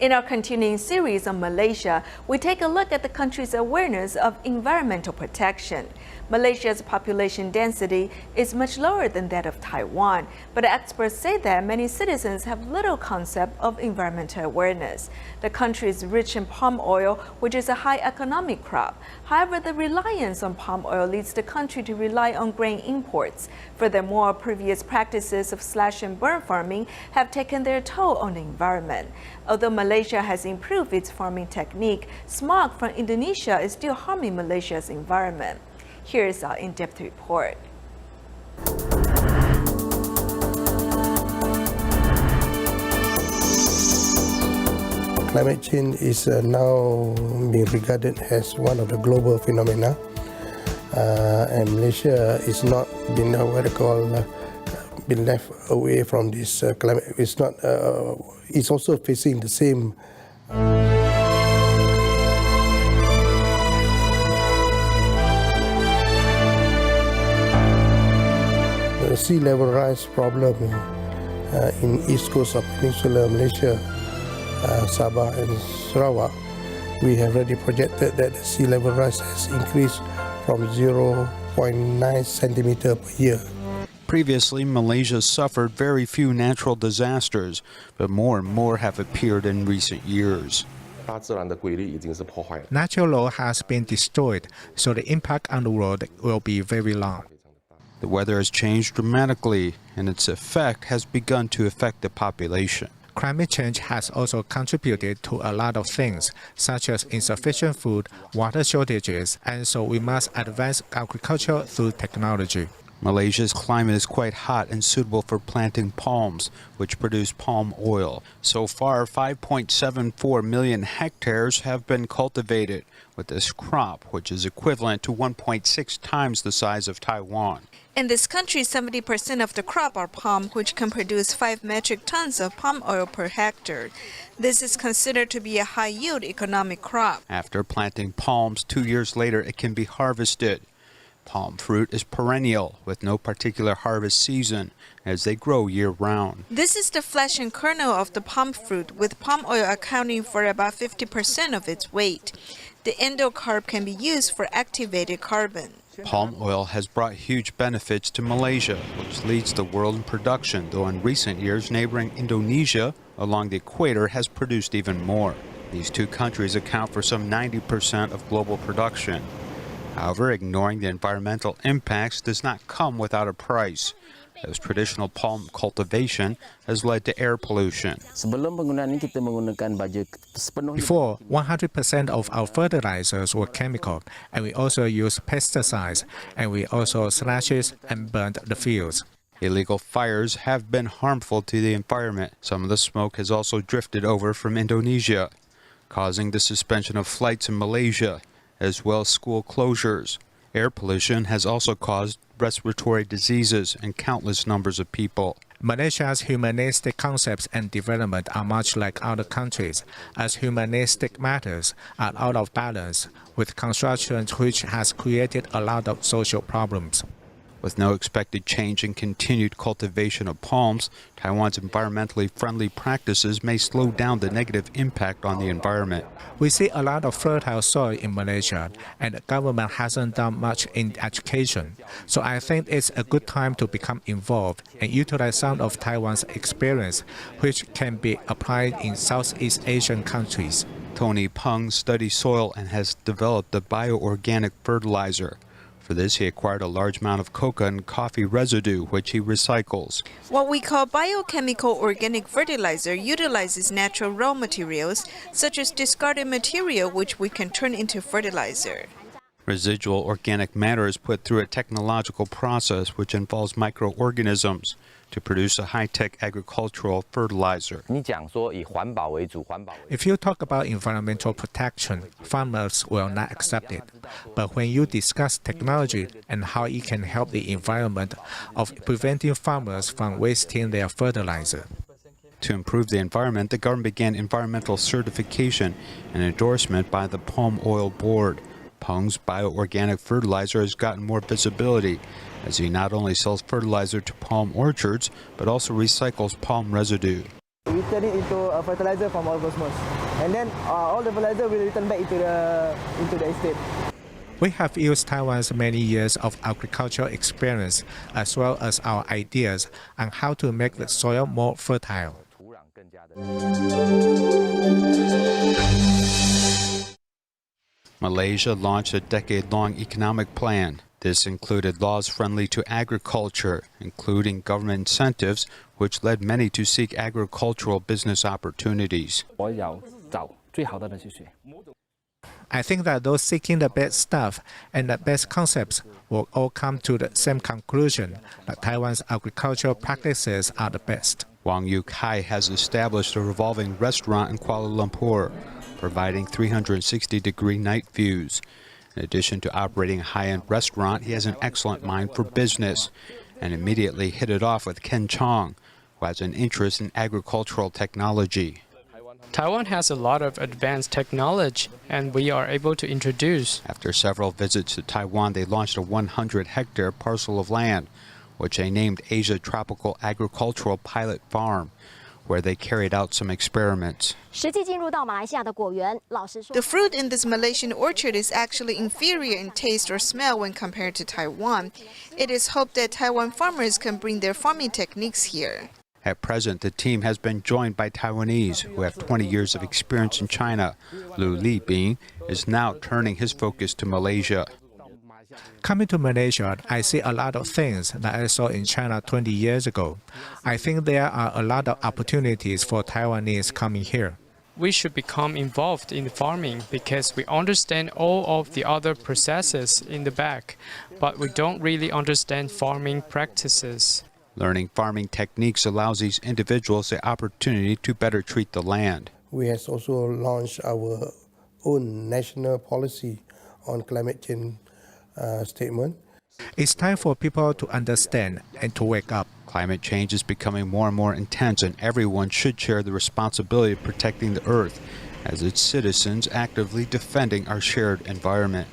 In our continuing series on Malaysia, we take a look at the country's awareness of environmental protection. Malaysia's population density is much lower than that of Taiwan, but experts say that many citizens have little concept of environmental awareness. The country is rich in palm oil, which is a high economic crop. However, the reliance on palm oil leads the country to rely on grain imports. Furthermore, previous practices of slash and burn farming have taken their toll on the environment. Although Malaysia has improved its farming technique, smog from Indonesia is still harming Malaysia's environment. Here is our in-depth report. Climate change is now being regarded as one of the global phenomena, and Malaysia is not been been left away from this climate. It's not. It's also facing the same. The sea level rise problem in east coast of Peninsular Malaysia, Sabah and Sarawak. We have already projected that the sea level rise has increased from 0.9 centimeter per year. Previously, Malaysia suffered very few natural disasters, but more and more have appeared in recent years. Natural law has been destroyed, so the impact on the world will be very long. The weather has changed dramatically, and its effect has begun to affect the population. Climate change has also contributed to a lot of things, such as insufficient food, water shortages, and so we must advance agriculture through technology. Malaysia's climate is quite hot and suitable for planting palms, which produce palm oil. So far, 5.74 million hectares have been cultivated with this crop, which is equivalent to 1.6 times the size of Taiwan. In this country, 70% of the crop are palm, which can produce 5 metric tons of palm oil per hectare. This is considered to be a high-yield economic crop. After planting palms, 2 years later, it can be harvested. Palm fruit is perennial, with no particular harvest season, as they grow year-round. This is the flesh and kernel of the palm fruit, with palm oil accounting for about 50% of its weight. The endocarp can be used for activated carbon. Palm oil has brought huge benefits to Malaysia, which leads the world in production, though in recent years neighboring Indonesia along the equator has produced even more. These two countries account for some 90% of global production. However, ignoring the environmental impacts does not come without a price, as traditional palm cultivation has led to air pollution. Before, 100% of our fertilizers were chemical, and we also used pesticides, and we also slashed and burned the fields. Illegal fires have been harmful to the environment. Some of the smoke has also drifted over from Indonesia, causing the suspension of flights in Malaysia, as well as school closures. Air pollution has also caused respiratory diseases in countless numbers of people. Malaysia's humanistic concepts and development are much like other countries, as humanistic matters are out of balance with construction, which has created a lot of social problems. With no expected change in continued cultivation of palms, Taiwan's environmentally friendly practices may slow down the negative impact on the environment. We see a lot of fertile soil in Malaysia, and the government hasn't done much in education. So I think it's a good time to become involved and utilize some of Taiwan's experience, which can be applied in Southeast Asian countries. Tony Peng studies soil and has developed the bioorganic fertilizer. For this, he acquired a large amount of coca and coffee residue, which he recycles. What we call biochemical organic fertilizer utilizes natural raw materials, such as discarded material, which we can turn into fertilizer. Residual organic matter is put through a technological process which involves microorganisms to produce a high-tech agricultural fertilizer. If you talk about environmental protection, farmers will not accept it. But when you discuss technology and how it can help the environment of preventing farmers from wasting their fertilizer. To improve the environment, the government began environmental certification and endorsement by the Palm Oil Board. Peng's bioorganic fertilizer has gotten more visibility, as he not only sells fertilizer to palm orchards, but also recycles palm residue. turn it into a fertilizer from our cosmos. And then all the fertilizer will return back into the estate. We have used Taiwan's many years of agricultural experience as well as our ideas on how to make the soil more fertile. Malaysia launched a decade-long economic plan. This included laws friendly to agriculture, including government incentives, which led many to seek agricultural business opportunities. I think that those seeking the best stuff and the best concepts will all come to the same conclusion that Taiwan's agricultural practices are the best. Wang Yu Kai has established a revolving restaurant in Kuala Lumpur, providing 360-degree night views. In addition to operating a high-end restaurant, he has an excellent mind for business and immediately hit it off with Ken Chong, who has an interest in agricultural technology. Taiwan has a lot of advanced technology, and we are able to introduce. After several visits to Taiwan, they launched a 100-hectare parcel of land, which they named Asia Tropical Agricultural Pilot Farm, where they carried out some experiments. The fruit in this Malaysian orchard is actually inferior in taste or smell when compared to Taiwan. It is hoped that Taiwan farmers can bring their farming techniques here. At present, the team has been joined by Taiwanese who have 20 years of experience in China. Lu Libing is now turning his focus to Malaysia. Coming to Malaysia, I see a lot of things that I saw in China 20 years ago. I think there are a lot of opportunities for Taiwanese coming here. We should become involved in farming because we understand all of the other processes in the back, but we don't really understand farming practices. Learning farming techniques allows these individuals the opportunity to better treat the land. We have also launched our own national policy on climate change statement. It's time for people to understand and to wake up. Climate change is becoming more and more intense, and everyone should share the responsibility of protecting the earth as its citizens actively defending our shared environment.